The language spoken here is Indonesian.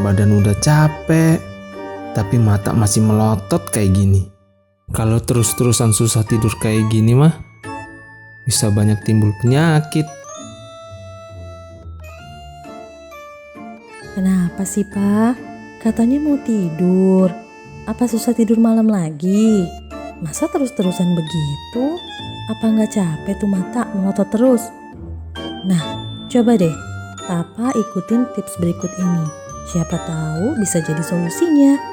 Badan udah capek, tapi mata masih melotot kayak gini. Kalau terus-terusan susah tidur kayak gini mah, bisa banyak timbul penyakit. Kenapa sih, Pak? Katanya mau tidur. Apa susah tidur malam lagi? Masa terus-terusan begitu? Apa nggak capek tuh mata melotot terus? Nah, coba deh, Papa ikutin tips berikut ini. Siapa tahu bisa jadi solusinya.